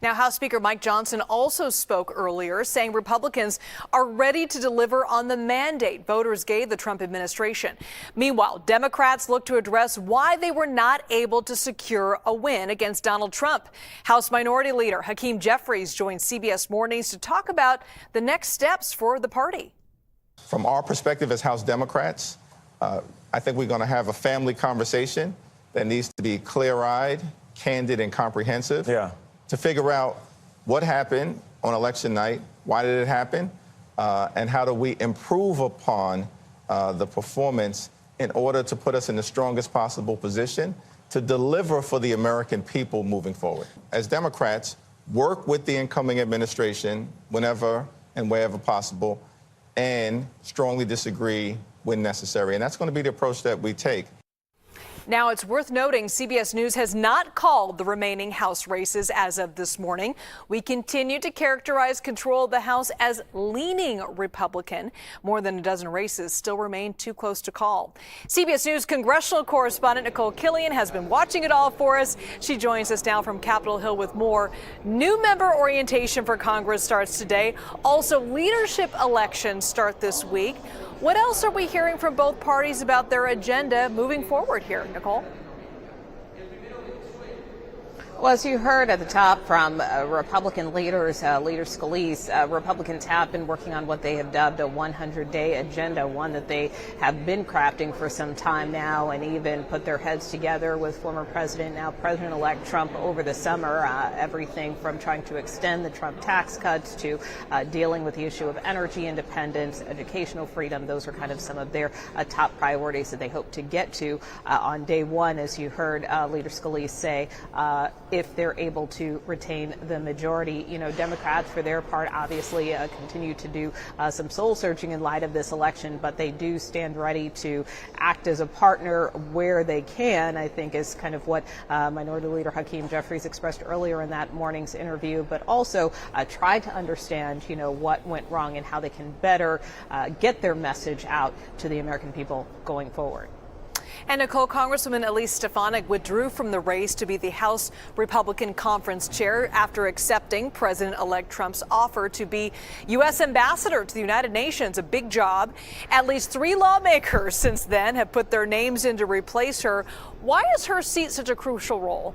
Now, House Speaker Mike Johnson also spoke earlier, saying Republicans are ready to deliver on the mandate voters gave the Trump administration. Meanwhile, Democrats look to address why they were not able to secure a win against Donald Trump. House Minority Leader Hakeem Jeffries joined CBS Mornings to talk about the next steps for the party. From our perspective as House Democrats, I think we're going to have a family conversation that needs to be clear-eyed, candid, and comprehensive. To figure out what happened on election night, why did it happen, and how do we improve upon the performance in order to put us in the strongest possible position to deliver for the American people moving forward. As Democrats, work with the incoming administration whenever and wherever possible and strongly disagree when necessary. And that's going to be the approach that we take. Now, it's worth noting CBS News has not called the remaining House races as of this morning. We continue to characterize control of the House as leaning Republican. More than a dozen races still remain too close to call. CBS News Congressional correspondent Nicole Killion has been watching it all for us. She joins us now from Capitol Hill with more. New member orientation for Congress starts today. Also, leadership elections start this week. What else are we hearing from both parties about their agenda moving forward here, Nicole? Well, as you heard at the top from Republican leaders, Leader Scalise, Republicans have been working on what they have dubbed a 100-day agenda, one that they have been crafting for some time now, and even put their heads together with former President, now President-elect Trump over the summer. Everything from trying to extend the Trump tax cuts to dealing with the issue of energy independence, educational freedom. Those are kind of some of their top priorities that they hope to get to on day one, as you heard Leader Scalise say. If they're able to retain the majority. You know, Democrats, for their part, obviously continue to do some soul searching in light of this election, but they do stand ready to act as a partner where they can, I think is kind of what Minority Leader Hakeem Jeffries expressed earlier in that morning's interview, but also try to understand, you know, what went wrong and how they can better get their message out to the American people going forward. And Nicole, Congresswoman Elise Stefanik withdrew from the race to be the House Republican Conference chair after accepting President-elect Trump's offer to be U.S. ambassador to the United Nations, a big job. At least 3 lawmakers since then have put their names in to replace her. Why is her seat such a crucial role?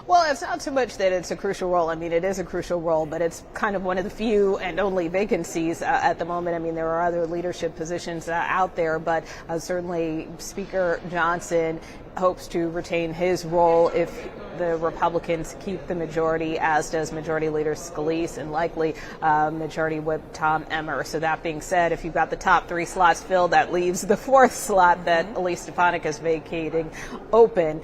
Well, it's not so much that it's a crucial role. I mean, it is a crucial role, but it's kind of one of the few and only vacancies at the moment. I mean, there are other leadership positions out there, but certainly Speaker Johnson hopes to retain his role if the Republicans keep the majority, as does Majority Leader Scalise and likely Majority Whip Tom Emmer. So that being said, if you've got the top 3 slots filled, that leaves the 4th slot that Elise Stefanik is vacating open,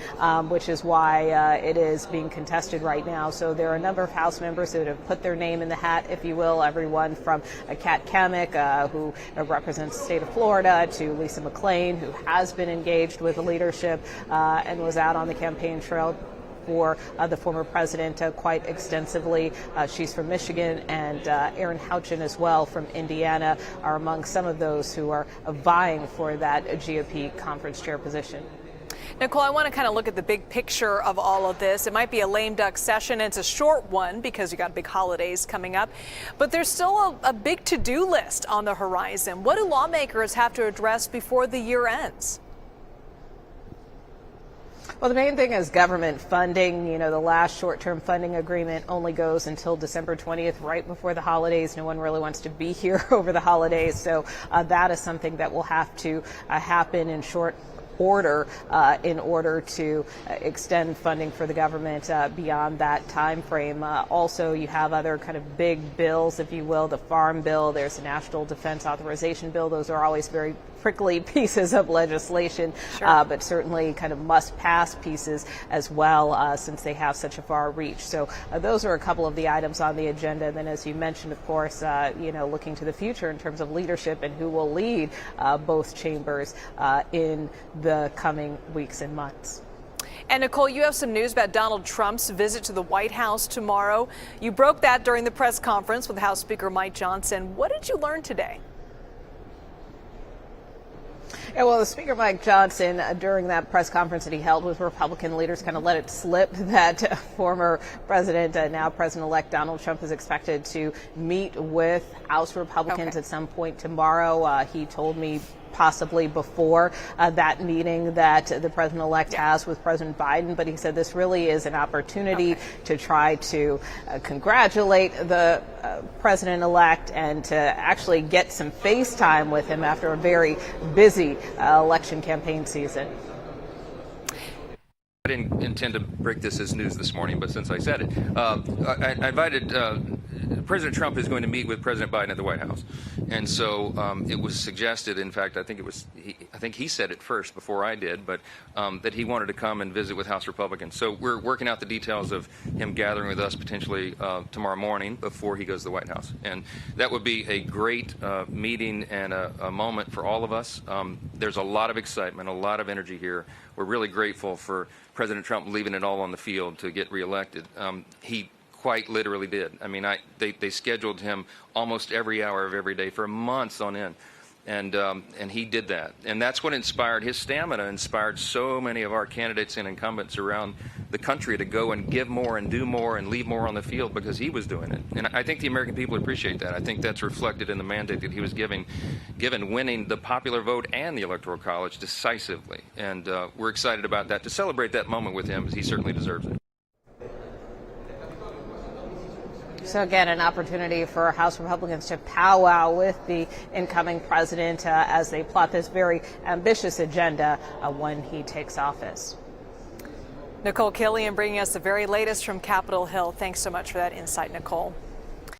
which is why it is being contested right now. So there are a number of House members that have put their name in the hat, if you will, everyone from Kat Cammack, who represents the state of Florida, to Lisa McClain, who has been engaged with the leadership and was out on the campaign trail for the former president quite extensively. She's from Michigan, and Aaron Houchin as well from Indiana are among some of those who are vying for that GOP conference chair position. Nicole, I want to kind of look at the big picture of all of this. It might be a lame duck session. It's a short one because you got big holidays coming up, but there's still a big to-do list on the horizon. What do lawmakers have to address before the year ends? Well, the main thing is government funding. You know, the last short-term funding agreement only goes until December 20th, right before the holidays. No one really wants to be here over the holidays. So that is something that will have to happen in short order in order to extend funding for the government beyond that time frame. Also, you have other kind of big bills, if you will, the Farm Bill, there's the National Defense Authorization Bill. Those are always very prickly pieces of legislation, sure. But certainly kind of must-pass pieces as well, since they have such a far reach. So those are a couple of the items on the agenda. And then, as you mentioned, of course, looking to the future in terms of leadership and who will lead both chambers in the coming weeks and months. And Nicole, you have some news about Donald Trump's visit to the White House tomorrow. You broke that during the press conference with House Speaker Mike Johnson. What did you learn today? Yeah, well, the Speaker Mike Johnson, during that press conference that he held with Republican leaders, kind of let it slip that former President, now President-elect Donald Trump is expected to meet with House Republicans at some point tomorrow. He told me possibly before that meeting that the president-elect has with President Biden, but he said this really is an opportunity to try to congratulate the president-elect and to actually get some face time with him after a very busy election campaign season. I didn't intend to break this as news this morning, but since I said it, I invited President Trump is going to meet with President Biden at the White House, and so it was suggested. In fact, I think he said it first before I did, but that he wanted to come and visit with House Republicans. So we're working out the details of him gathering with us potentially tomorrow morning before he goes to the White House, and that would be a great meeting and a moment for all of us. There's a lot of excitement, a lot of energy here. We're really grateful for President Trump leaving it all on the field to get reelected. He quite literally did. I mean, they scheduled him almost every hour of every day for months on end, and he did that. And that's what inspired his stamina, inspired so many of our candidates and incumbents around the country to go and give more and do more and leave more on the field because he was doing it. And I think the American people appreciate that. I think that's reflected in the mandate that he was given winning the popular vote and the Electoral College decisively. And we're excited about that, to celebrate that moment with him, as he certainly deserves it. So again, an opportunity for House Republicans to powwow with the incoming president as they plot this very ambitious agenda when he takes office. Nicole Killion bringing us the very latest from Capitol Hill. Thanks so much for that insight, Nicole.